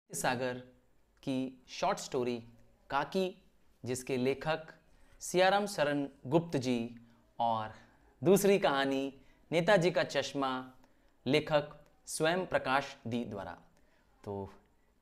सागर की short story काकी, जिसके लेखक सियाराम शरण गुप्त जी, और दूसरी कहानी नेताजी का चश्मा, लेखक स्वयं प्रकाश दी द्वारा। तो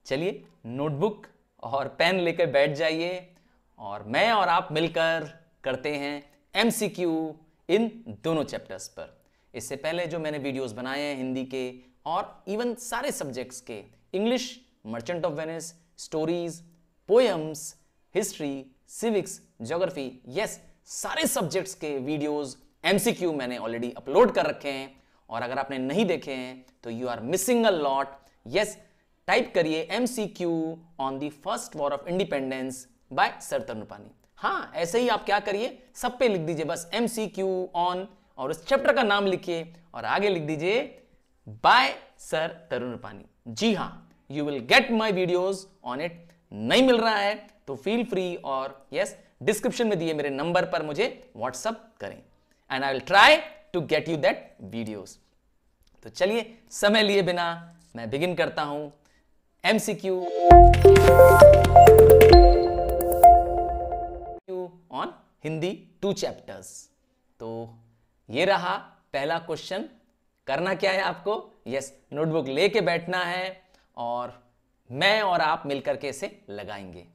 चलिए नोटबुक और पेन लेकर बैठ जाइए और मैं और आप मिलकर करते हैं एमसीक्यू इन दोनों चैप्टर्स पर। इससे पहले जो मैंने वीडियोस बनाए हैं हिंदी के और इवन सारे सब्जेक्ट्स के, English, merchant of Venice, stories, poems, history, civics, geography, yes सारे सब्जेक्ट्स के वीडियोस एमसीक्यू मैंने ऑलरेडी अपलोड कर रखे हैं। और अगर आपने नहीं देखे हैं तो you are missing a lot. Yes, type करिए MCQ on the first war of independence by sir Tarunpani. हाँ, ऐसे ही आप क्या करिए, सब पे लिख दीजिए बस एमसीक्यू ऑन, और उस चैप्टर का नाम लिखिए और आगे लिख दीजिए बाय सर तरुणपानी। जी हाँ, you will get my videos on it. नहीं मिल रहा है तो फील फ्री, और यस डिस्क्रिप्शन में दिए मेरे नंबर पर मुझे व्हाट्सअप करें and I will try to get you that videos. तो चलिए समय लिए बिना मैं बिगिन करता हूं एमसीक्यू ऑन हिंदी 2 चैप्टर्स। तो ये रहा पहला क्वेश्चन। करना क्या है आपको, यस नोटबुक लेके बैठना है और मैं और आप मिलकर के इसे लगाएंगे।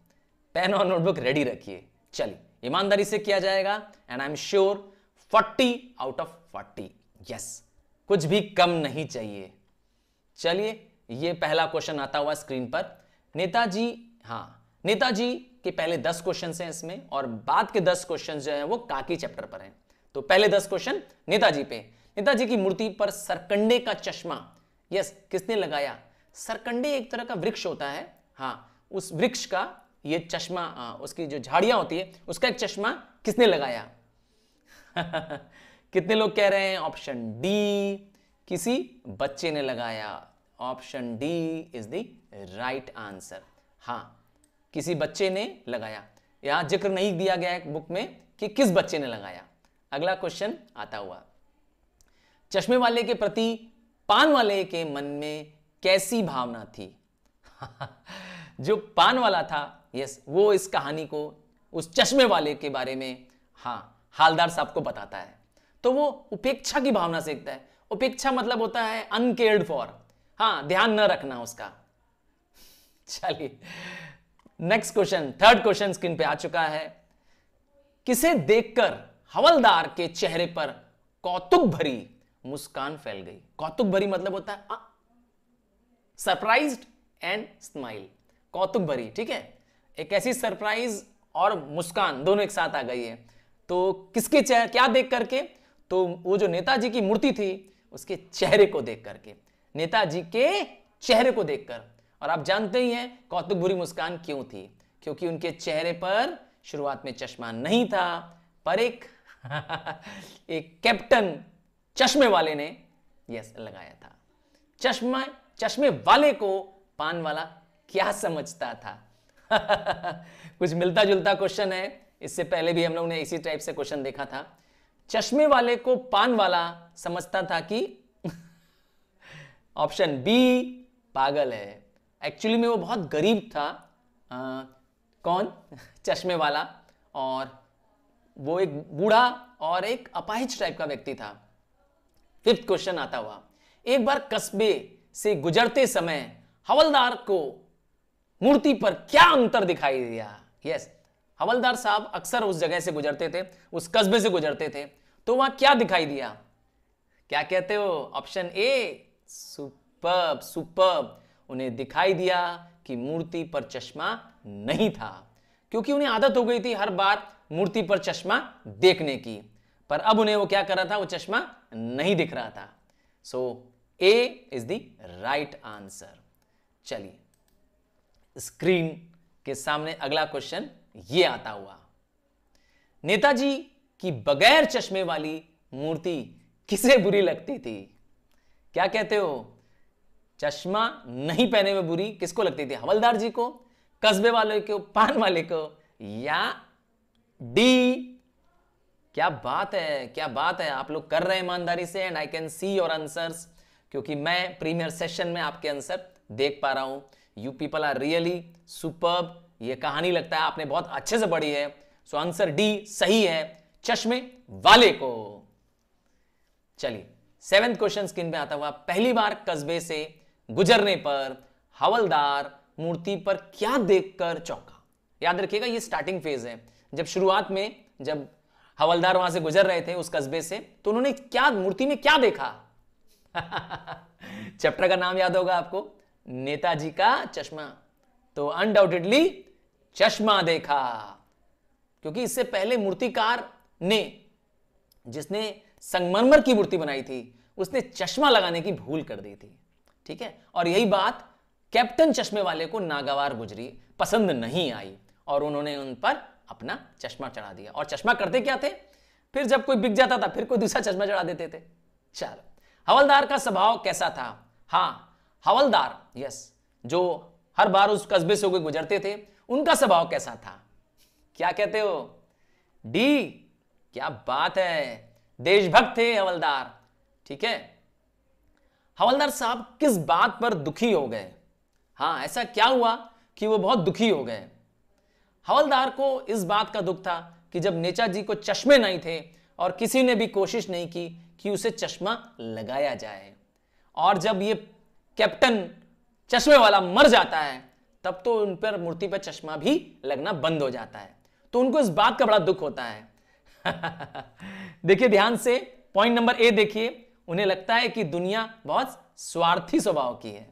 पेन और नोटबुक रेडी रखिए। चलिए ईमानदारी से किया जाएगा and I am sure 40 out of 40। Yes, कुछ भी कम नहीं चाहिए। चलिए ये पहला क्वेश्चन आता हुआ स्क्रीन पर। नेताजी, हाँ नेताजी के पहले 10 क्वेश्चन हैं इसमें, और बाद के 10 क्वेश्चन जो हैं वो काकी चैप्टर पर हैं। तो पहले 10 क्वेश्चन नेताजी पे। नेताजी की मूर्ति पर सरकंडे का चश्मा, यस किसने लगाया? सरकंडे एक तरह का वृक्ष होता है, हाँ उस वृक्ष का ये चश्मा, उसकी जो झाड़ियां होती है उसका एक चश्मा किसने लगाया? कितने लोग कह रहे हैं ऑप्शन डी, किसी बच्चे ने लगाया। Option D is the right answer. हाँ, किसी बच्चे ने लगाया। यहां जिक्र नहीं दिया गया है बुक में कि किस बच्चे ने लगाया। अगला क्वेश्चन आता हुआ, चश्मे वाले के प्रति पान वाले के मन में कैसी भावना थी? जो पान वाला था, यस वो इस कहानी को उस चश्मे वाले के बारे में, हाँ हालदार साहब को बताता है। तो वो उपेक्षा की भावना से लिखता है। उपेक्षा मतलब होता है अनकेयर्ड फॉर, हाँ ध्यान न रखना उसका। चलिए next question, third question screen पे आ चुका है। किसे देखकर हवलदार के चेहरे पर कौतुक भरी मुस्कान फैल गई? कौतुक भरी मतलब होता है सरप्राइज्ड एंड स्माइल। कौतुक भरी, ठीक है, एक ऐसी सरप्राइज और मुस्कान दोनों एक साथ आ गई है। तो किसके चेहरे, क्या देख करके? तो वो जो नेताजी की मूर्ति थी उसके चेहरे को देख करके, नेताजी के चेहरे को देखकर। और आप जानते ही हैं कौतुक भरी मुस्कान क्यों थी, क्योंकि उनके चेहरे पर शुरुआत में चश्मा नहीं था, पर एक एक कैप्टन चश्मे वाले ने यस लगाया था। चश्मे वाले को पान वाला क्या समझता था? कुछ मिलता जुलता क्वेश्चन है, इससे पहले भी हम लोग ने इसी टाइप से क्वेश्चन देखा था। चश्मे वाले को पान वाला समझता था कि ऑप्शन बी पागल है। एक्चुअली में वो बहुत गरीब था। कौन? चश्मे वाला। और वो एक बूढ़ा और एक अपाहिज टाइप का व्यक्ति था। फिफ्थ क्वेश्चन आता हुआ, एक बार कस्बे से गुजरते समय हवलदार को मूर्ति पर क्या अंतर दिखाई दिया? यस, हवलदार साहब अक्सर उस जगह से गुजरते थे, उस कस्बे से गुजरते थे, तो वहां क्या दिखाई दिया? क्या कहते हो? Option A superb, superb. उन्हें दिखाई दिया कि मूर्ति पर चश्मा नहीं था, क्योंकि उन्हें आदत हो गई थी हर बार मूर्ति पर चश्मा देखने की, पर अब उन्हें वो क्या कर रहा था, वो चश्मा नहीं दिख रहा था। सो ए इज द राइट आंसर। चलिए स्क्रीन के सामने अगला क्वेश्चन ये आता हुआ, नेताजी की बगैर चश्मे वाली मूर्ति किसे बुरी लगती थी? क्या कहते हो? चश्मा नहीं पहने में बुरी किसको लगती थी? हवलदार जी को, कस्बे वाले को, पान वाले को, या डी? क्या बात है, क्या बात है, आप लोग कर रहे हैं ईमानदारी से and I can see your answers, क्योंकि मैं प्रीमियर सेशन में आपके आंसर देख पा रहा हूं। You people are really superb. ये कहानी लगता है आपने बहुत अच्छे से पढ़ी है। सो आंसर डी सही है, चश्मे वाले को। चलिए 7th क्वेश्चन स्क्रीन पे आता हुआ, पहली बार कस्बे से गुजरने पर हवलदार मूर्ति पर क्या देखकर चौंका। याद रखिएगा ये स्टार्टिंग फेज है। जब शुरुआत में जब हवलदार वहां से गुजर रहे थे उस कस्बे से, तो उन्होंने क्या मूर्ति में क्या देखा? चैप्टर का नाम याद होगा आपको, नेताजी का चश्मा। तो अनडाउटेडली चश्मा देखा, क्योंकि इससे पहले मूर्तिकार ने, जिसने संगमरमर की मूर्ति बनाई थी, उसने चश्मा लगाने की भूल कर दी थी। ठीक है, और यही बात कैप्टन चश्मे वाले को नागवार गुजरी, पसंद नहीं आई और उन्होंने उन पर अपना चश्मा चढ़ा दिया। और चश्मा करते क्या थे, फिर जब कोई बिक जाता था फिर कोई दूसरा चश्मा चढ़ा देते थे। चलो, हवलदार का स्वभाव कैसा था? हाँ, हवलदार यस, जो हर बार उस कस्बे से होकर गुजरते थे, उनका स्वभाव कैसा था? क्या कहते हो? डी। क्या बात है, देशभक्त थे हवलदार। ठीक है, हवलदार साहब किस बात पर दुखी हो गए? हाँ, ऐसा क्या हुआ कि वो बहुत दुखी हो गए? हवलदार को इस बात का दुख था कि जब नेताजी को चश्मे नहीं थे और किसी ने भी कोशिश नहीं की कि उसे चश्मा लगाया जाए, और जब ये कैप्टन चश्मे वाला मर जाता है तब तो उन पर मूर्ति पर चश्मा भी लगना बंद हो जाता है। तो उनको इस बात का बड़ा दुख होता है। देखिए ध्यान से, पॉइंट नंबर ए देखिए, उन्हें लगता है कि दुनिया बहुत स्वार्थी स्वभाव की है,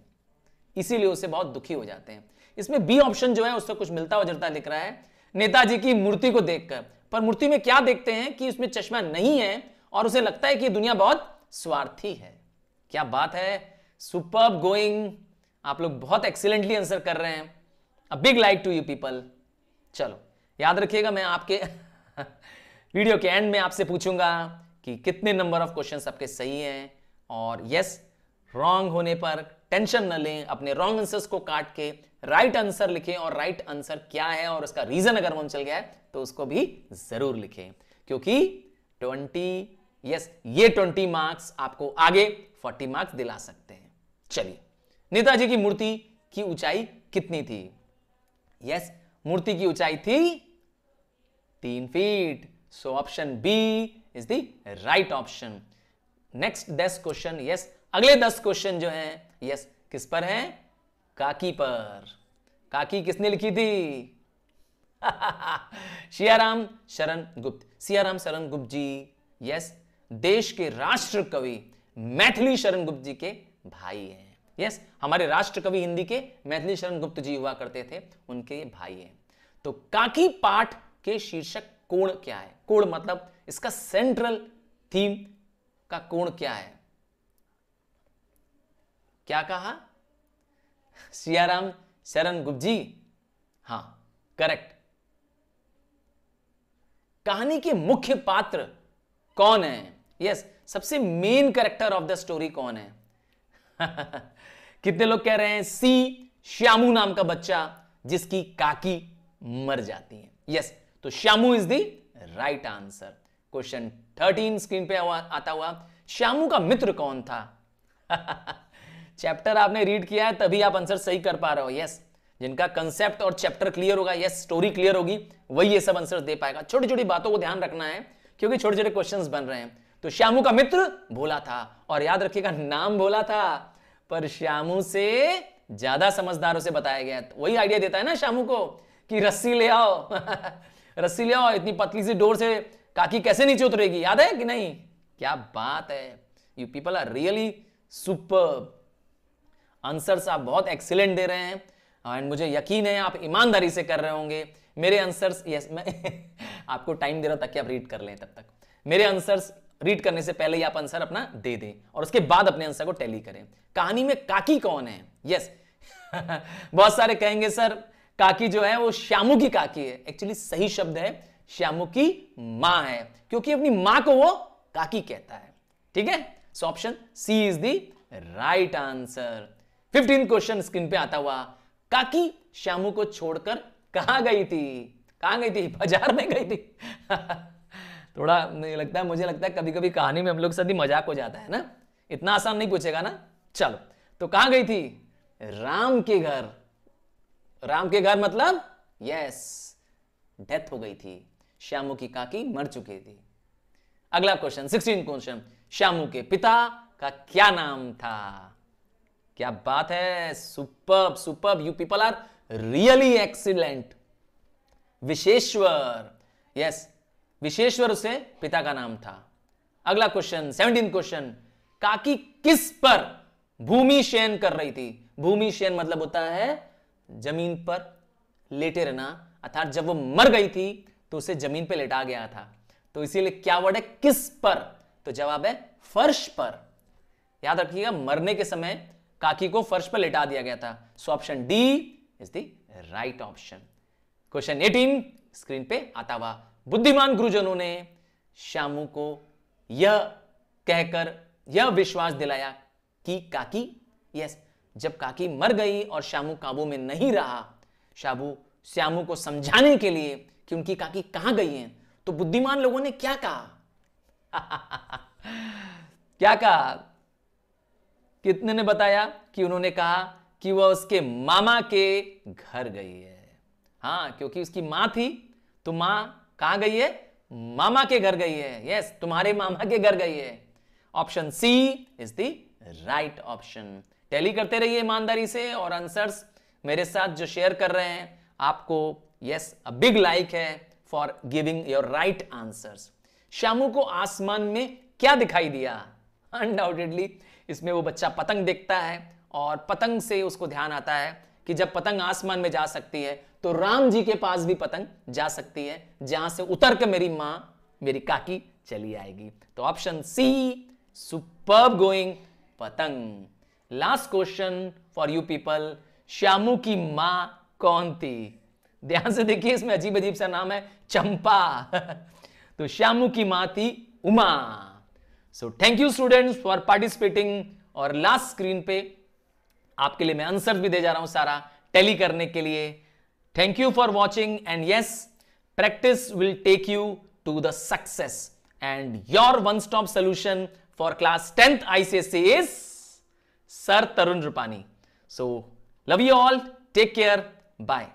इसीलिए उसे बहुत दुखी हो जाते हैं। इसमें बी ऑप्शन जो है उससे कुछ मिलता हुआ जुलता लिख रहा है, नेताजी की मूर्ति को देखकर। पर मूर्ति में क्या देखते हैं कि उसमें चश्मा नहीं है और उसे लगता है कि दुनिया बहुत स्वार्थी है। क्या बात है, सुपर्ब गोइंग, आप लोग बहुत एक्सीलेंटली आंसर कर रहे हैं। A big like to you people. चलो याद रखिएगा, मैं आपके वीडियो के एंड में आपसे पूछूंगा कि कितने नंबर ऑफ क्वेश्चंस आपके सही हैं, और यस, रॉन्ग होने पर टेंशन न लें, अपने रॉन्ग आंसर्स को काट के राइट आंसर लिखें, और राइट आंसर क्या है और उसका रीजन अगर मन चल गया है तो उसको भी जरूर लिखें, क्योंकि 20 मार्क्स आपको आगे 40 मार्क्स दिला सकते हैं। चलिए, नेताजी की मूर्ति की ऊंचाई कितनी थी? यस, मूर्ति की ऊंचाई थी 3 feet. So option B is the right option. Next 10 question, yes, अगले 10 क्वेश्चन जो हैं, यस, किस पर हैं? काकी पर। काकी किसने लिखी थी? सियाराम शरण गुप्त। सियाराम शरण गुप्त जी, यस, देश के राष्ट्र कवि मैथिली शरण गुप्त जी के भाई हैं। यस, हमारे राष्ट्र कवि हिंदी के मैथिली शरण गुप्त जी हुआ करते थे, उनके भाई हैं। तो काकी पाठ के शीर्षक कोण क्या है? कोण मतलब इसका सेंट्रल थीम का कोण क्या है? क्या कहा? सियाराम शरण गुप्त जी, हां करेक्ट। कहानी के मुख्य पात्र कौन है? यस, सबसे main character of the story कौन है? कितने लोग कह रहे हैं सी, श्यामू नाम का बच्चा जिसकी काकी मर जाती है। यस, तो Shyamu is the right answer. Question 13 screen पे आता हुआ, श्यामू का मित्र कौन था? चैप्टर आपने रीड किया है तभी आप आंसर सही कर पा रहे हो। यस, जिनका कंसेप्ट और चैप्टर क्लियर होगा, यस, स्टोरी क्लियर होगी, वही ये सब आंसर दे पाएगा। छोटी छोटी बातों को ध्यान रखना है क्योंकि छोटे छोटे क्वेश्चंस बन रहे हैं। तो श्यामू का मित्र भोला था, और याद रखिएगा नाम भोला था पर श्यामू से ज्यादा समझदारों से बताया गया। वही आइडिया देता है ना श्यामू को कि रस्सी ले आओ रस्सी ले आओ, इतनी पतली सी डोर से काकी कैसे नीचे उतरेगी, याद है कि नहीं? क्या बात है, you people are really superb. Answers आप बहुत एक्सीलेंट दे रहे हैं एंड मुझे यकीन है आप ईमानदारी से कर रहे होंगे। मेरे आंसर्स, यस, मैं आपको टाइम दे रहा हूं ताकि आप रीड कर लें। तब तक मेरे आंसर्स रीड करने से पहले ही आप आंसर अपना दे दें और उसके बाद अपने आंसर को टैली करें। कहानी में काकी कौन है? यस बहुत सारे कहेंगे सर काकी जो है वो श्यामू की काकी है। एक्चुअली सही शब्द है श्यामू की मां है, क्योंकि अपनी मां को वो काकी कहता है। ठीक है, so option C is the right answer. 15 question screen पे आता हुआ, काकी श्यामू को छोड़कर कहां गई थी? कहां गई थी? बाजार में गई थी। थोड़ा लगता है, मुझे लगता है कभी कभी कहानी में हम लोग साथ मजाक हो जाता है ना, इतना आसान नहीं पूछेगा ना। चलो, तो कहां गई थी? राम के घर। राम के घर मतलब यस, डेथ हो गई थी, श्यामू की काकी मर चुकी थी। अगला क्वेश्चन 16 क्वेश्चन, श्यामू के पिता का क्या नाम था? क्या बात है, superb superb, you people are really excellent. Vishweshwar, yes, Vishweshwar उसे पिता का नाम था। अगला क्वेश्चन 17 क्वेश्चन, काकी किस पर भूमि शयन कर रही थी? भूमि शयन मतलब होता है जमीन पर लेटे रहना, अर्थात जब वो मर गई थी तो उसे जमीन पे लेटा गया था, तो इसीलिए क्या वर्ड है, किस पर? तो जवाब है फर्श पर। याद रखिएगा, मरने के समय काकी को फर्श पर लेटा दिया गया था। So option D is the right option. Question 18 screen पे आता हुआ, बुद्धिमान गुरुजनों ने श्यामू को यह कहकर यह विश्वास दिलाया कि काकी, यस, जब काकी मर गई और श्यामू काबू में नहीं रहा, श्यामू को समझाने के लिए कि उनकी काकी कहां गई हैं, तो बुद्धिमान लोगों ने क्या कहा? क्या कहा? कितने ने बताया कि उन्होंने कहा कि वह उसके मामा के घर गई है। हां, क्योंकि उसकी मां थी, तो मां कहां गई है? मामा के घर गई है। यस, तुम्हारे मामा के घर गई है। Option C is the right option. Tally करते रहिए ईमानदारी से, और आंसर्स मेरे साथ जो शेयर कर रहे हैं आपको यस अ बिग लाइक है for giving your right answers. Shyamu को आसमान में क्या दिखाई दिया? अनडाउटेडली इसमें वो बच्चा पतंग देखता है, और पतंग से उसको ध्यान आता है कि जब पतंग आसमान में जा सकती है तो राम जी के पास भी पतंग जा सकती है, जहां से उतर के मेरी मां, मेरी काकी चली आएगी। तो ऑप्शन सी, सुपर्ब गोइंग, पतंग। Last question for you people, Shyamu की मां कौन थी? ध्यान से देखिए, इसमें अजीब अजीब सा नाम है, चंपा। तो श्यामू की मां थी Uma. So thank you students for participating. और लास्ट स्क्रीन पे आपके लिए मैं आंसर भी दे जा रहा हूं सारा टैली करने के लिए। Thank you for watching, and yes, practice will take you to the success, and your one stop solution for class 10th ICSE is Sir Tarun Rupani. So love you all, take care, bye.